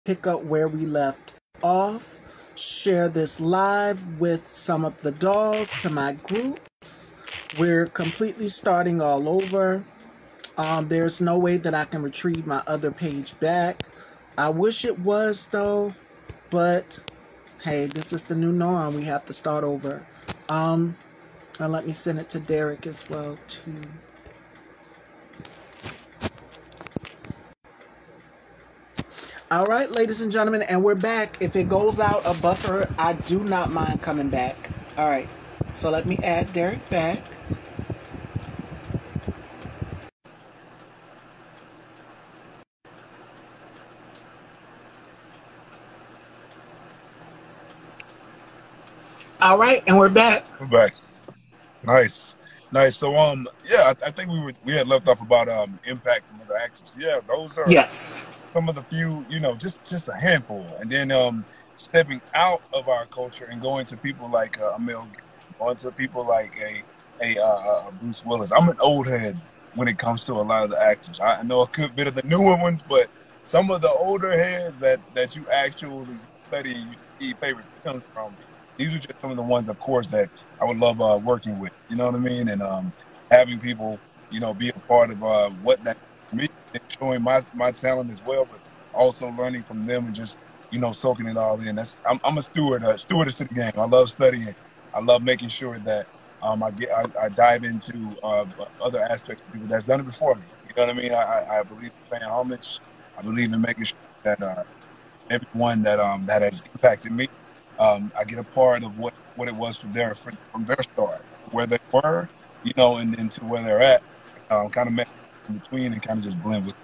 pick up where we left off, share this live with some of the dolls to my groups. We're completely starting all over. There's no way that I can retrieve my other page back. I wish it was though, but hey, this is the new norm. We have to start over. And let me send it to Derek as well too. All right, ladies and gentlemen, and we're back. If it goes out a buffer, I do not mind coming back. All right, so let me add Derek back. All right, and we're back. We're back. Nice. So yeah, I think we had left off about impact from other actors. Yeah, those are Yes. some of the few, just a handful. And then stepping out of our culture and going to people like Emil, going to people like a Bruce Willis. I'm an old head when it comes to a lot of the actors. I know a good bit of the newer ones, but some of the older heads that you actually study and you see favorite films from, these are just some of the ones, of course, that I would love working with. You know what I mean? And having people, be a part of what that for me, showing my talent as well, but also learning from them and just soaking it all in. I'm a stewardess to the game. I love studying. I love making sure that I dive into other aspects of people that's done it before me. You know what I mean? I believe in paying homage. I believe in making sure that everyone that has impacted me, I get a part of what it was from their start, where they were, and then to where they're at, kind of in between and kind of just blend with.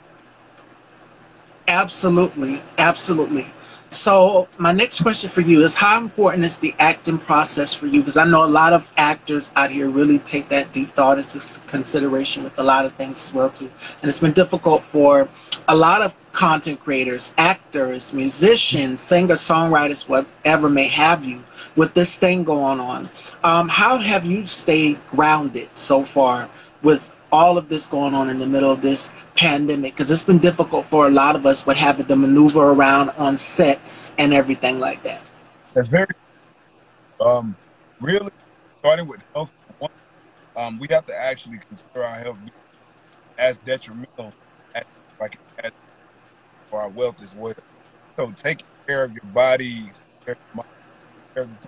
Absolutely, absolutely. So my next question for you is, how important is the acting process for you? Because I know a lot of actors out here really take that deep thought into consideration with a lot of things as well too. And it's been difficult for a lot of content creators, actors, musicians, singers, songwriters, whatever may have you, with this thing going on. How have you stayed grounded so far with all of this going on in the middle of this pandemic? Because it's been difficult for a lot of us with having to maneuver around on sets and everything like that. That's very really starting with health. We have to actually consider our health as detrimental as for our wealth as well. So taking care of your body, taking care of your mind, care of the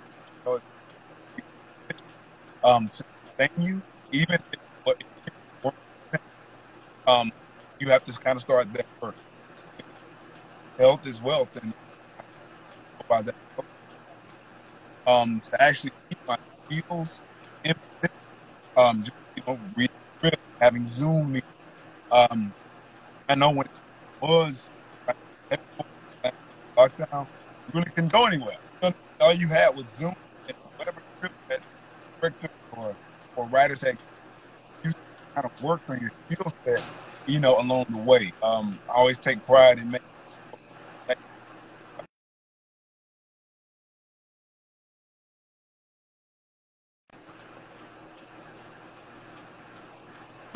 to sustain you, even if you have to kind of start there first. Health is wealth, and by that, to actually keep my meals in, just, really having Zoom meetings. I know when it was lockdown, you really couldn't go anywhere. All you had was Zoom and whatever that director or writers had used to kind of worked on your skill set, along the way. I always take pride in making.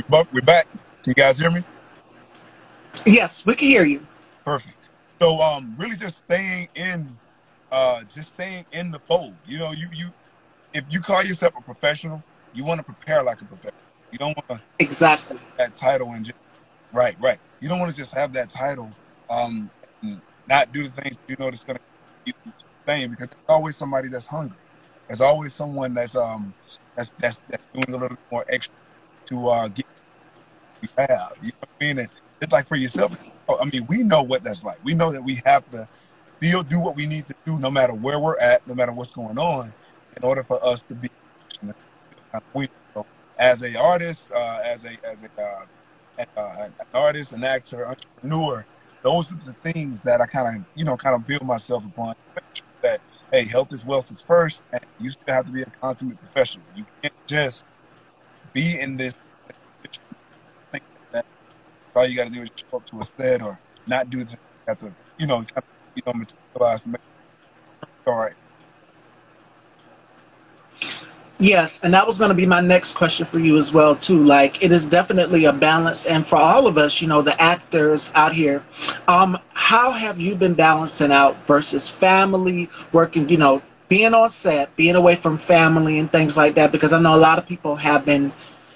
We're back. Can you guys hear me? Yes, we can hear you. Perfect. So really just staying in the fold. You if you call yourself a professional, you want to prepare like a professional. You don't want to exactly that title and just right. You don't want to just have that title and not do the things that's going to keep you sustained, because there's always somebody that's hungry. There's always someone that's doing a little bit more extra to get you have. You know what I mean? And it's like for yourself. I mean, we know what that's like. We know that we have to still do what we need to do, no matter where we're at, no matter what's going on, in order for us to be. So, as an artist, an artist, an actor, entrepreneur, those are the things that I kind of build myself upon. That hey, health is wealth is first, and you still have to be a consummate professional. You can't just be in this. All you got to do is show up to a set or not do the things you have to, materialize to make it all right. Yes, and that was going to be my next question for you as well too. Like, it is definitely a balance, and for all of us, the actors out here, how have you been balancing out versus family, working, being on set, being away from family and things like that? Because I know a lot of people have been,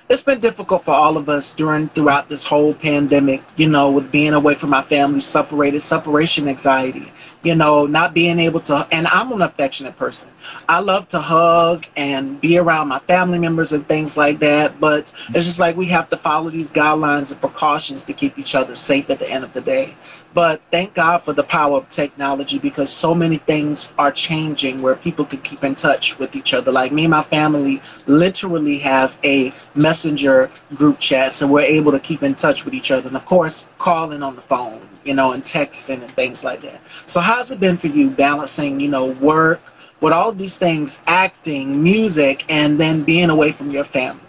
it's been difficult for all of us throughout this whole pandemic, with being away from my family, separation anxiety, not being able to, and I'm an affectionate person. I love to hug and be around my family members and things like that, but it's just like we have to follow these guidelines and precautions to keep each other safe at the end of the day. But thank God for the power of technology, because so many things are changing where people can keep in touch with each other. Like me and my family literally have a messenger group chat, so we're able to keep in touch with each other. And of course, calling on the phone, and texting and things like that. So how's it been for you balancing, work with all of these things, acting, music, and then being away from your family?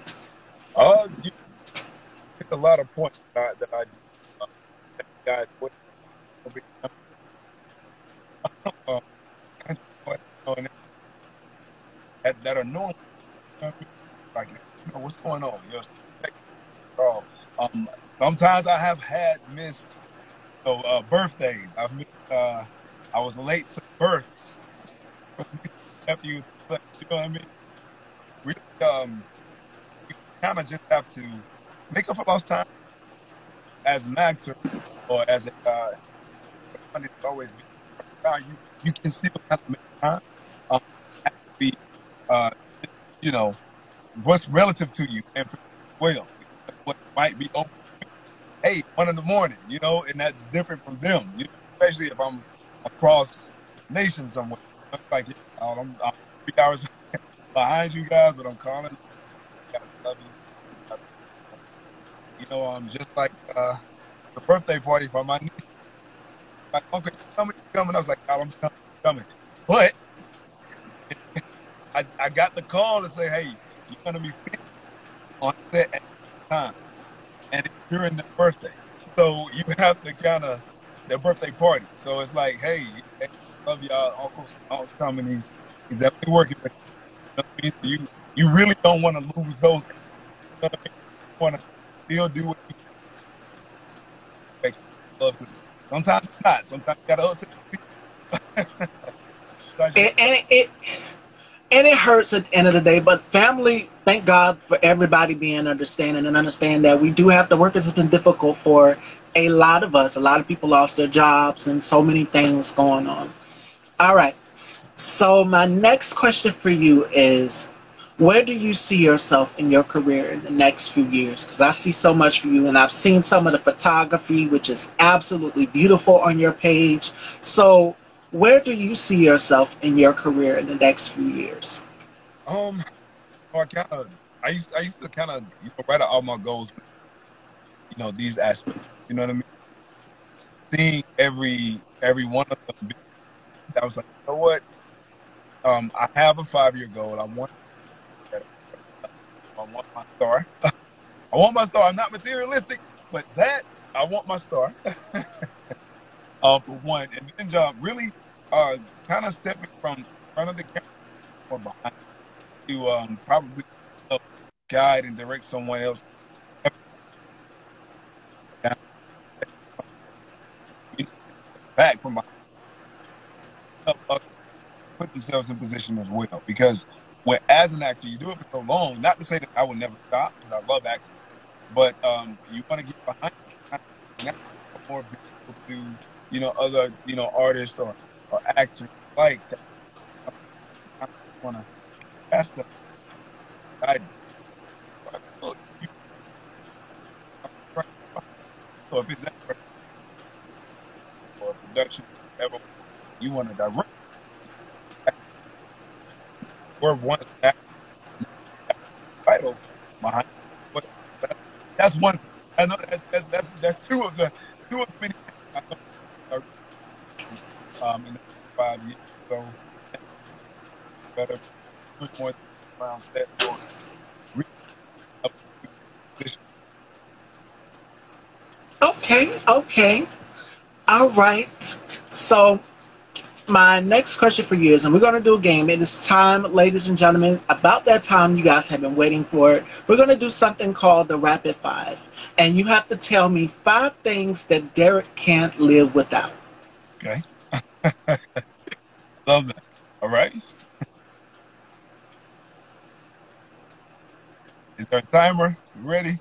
You hit a lot of points that I do. Guys, what uh, that are normal. Like, what's going on? Sometimes I have had missed birthdays. I was late to births. Nephews, you know what I mean? We kind of just have to make up for lost time as an actor or as a it's always been around you. You can still kind of make time. Have to be, what's relative to you, and well, what might be open. Hey, 1 in the morning, and that's different from them. Especially if I'm across nation somewhere. Like, I'm 3 hours behind you guys, but I'm calling. You guys love you. Just like the birthday party for my niece. Like, uncle, you coming? I was like, oh, I'm coming. But I got the call to say, hey, you're gonna be on set at the time, and it's during the birthday, so you have to kind of their birthday party. So it's like, hey, love y'all. Uncle's coming. He's definitely working. You really don't want to lose those. You want to still do what you love. Sometimes not. Sometimes you gotta upset. And it hurts at the end of the day, but family, thank God for everybody being understanding and understand that we do have to work. It's been difficult for a lot of us. A lot of people lost their jobs and so many things going on. All right. So my next question for you is, where do you see yourself in your career in the next few years? Because I see so much for you, and I've seen some of the photography, which is absolutely beautiful on your page. So where do you see yourself in your career in the next few years? I used to kind of write out all my goals. These aspects. You know what I mean? Seeing every one of them. I was like, you know what? I have a 5-year goal. I want my star. I want my star. I'm not materialistic, but I want my star. For one, and then John really kind of stepping from front of the camera or behind to probably guide and direct someone else. Back from behind, put themselves in position as well, because as an actor, you do it for so long. Not to say that I will never stop, because I love acting, but you want to get behind more people to other artists or actors like that. I want to ask them. Look, so if it's or production, whatever you want to direct, or one title behind, but that's one. I know that's two of the many. In the 5 years, so better put more around set for Okay. All right. So my next question for you is, and we're going to do a game. It is time, ladies and gentlemen, about that time you guys have been waiting for it. We're going to do something called the Rapid Five. And you have to tell me 5 things that Derek can't live without. Okay. Love that. All right. Is there a timer? You ready?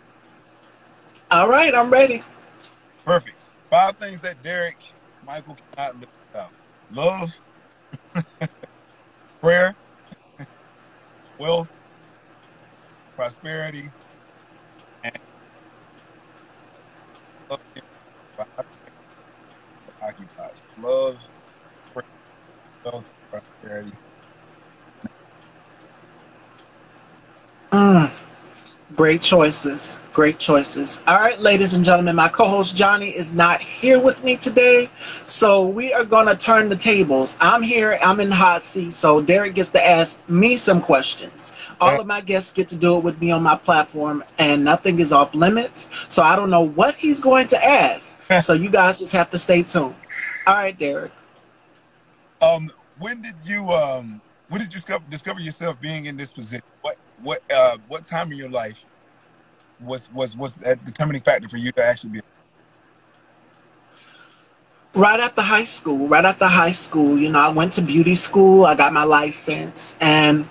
All right, I'm ready. Perfect. 5 things that Derek Michael cannot live without: love, prayer, wealth, prosperity, and love. 5 things that occupies love, prayer, wealth, prosperity. Mm. Great choices. Great choices. All right, ladies and gentlemen, my co host Johnny is not here with me today. So we are going to turn the tables. I'm here, I'm in the hot seat. So Derek gets to ask me some questions. All of my guests get to do it with me on my platform, and nothing is off limits. So I don't know what he's going to ask. So you guys just have to stay tuned. All right, Derek. Um, when did you discover yourself being in this position? What time in your life was that determining factor for you to actually be? Right after high school, I went to beauty school, I got my license, and,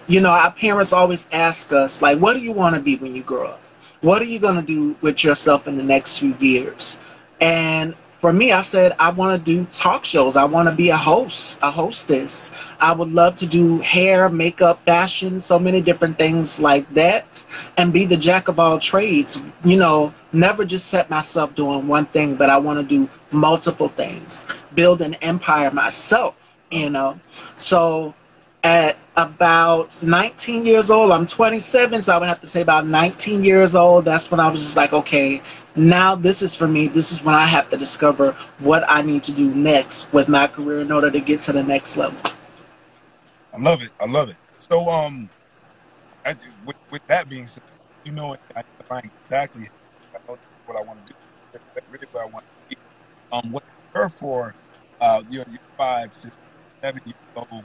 our parents always ask us, like, what do you want to be when you grow up? What are you going to do with yourself in the next few years? And for me, I said, I want to do talk shows. I want to be a hostess. I would love to do hair, makeup, fashion, so many different things like that, and be the jack of all trades. Never just set myself doing one thing, but I want to do multiple things, build an empire myself. So at about 19 years old, I'm 27, so I would have to say about 19 years old, that's when I was just like, okay, now this is for me. This is when I have to discover what I need to do next with my career in order to get to the next level. I love it. I love it. So, with that being said, I define exactly. I know what I want to do. Really, what I want to be. What you for? Your 5, 6, 7 years old.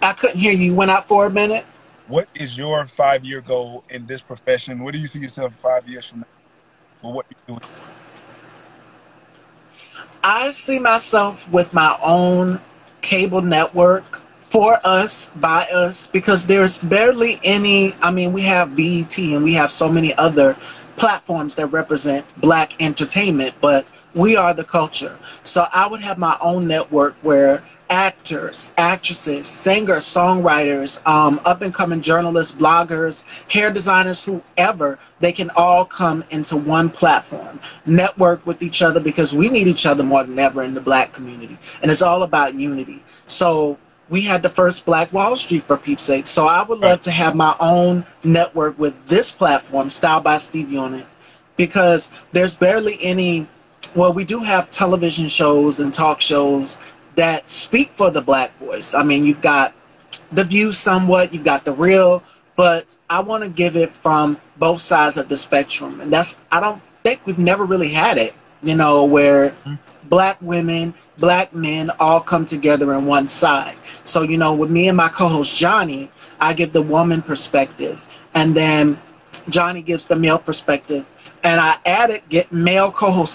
I couldn't hear you. Went out for a minute. What is your 5-year goal in this profession? Where do you see yourself 5 years from now? Or what are you doing? I see myself with my own cable network, for us, by us, because there's barely any. I mean, we have BET and we have so many other platforms that represent black entertainment, but we are the culture. So I would have my own network where actors, actresses, singers, songwriters, up and coming journalists, bloggers, hair designers, whoever, they can all come into one platform, network with each other, because we need each other more than ever in the black community. And it's all about unity. So we had the first Black Wall Street, for peeps sake. So I would love to have my own network with this platform, Style by Stevie, on it, because there's barely any. Well, we do have television shows and talk shows that speak for the black voice. I mean, you've got The View somewhat, you've got The Real, but I want to give it from both sides of the spectrum. And I don't think we've never really had it, where black women, black men all come together in one side. So, with me and my co-host Johnny, I give the woman perspective, and then Johnny gives the male perspective, and I added get male co-host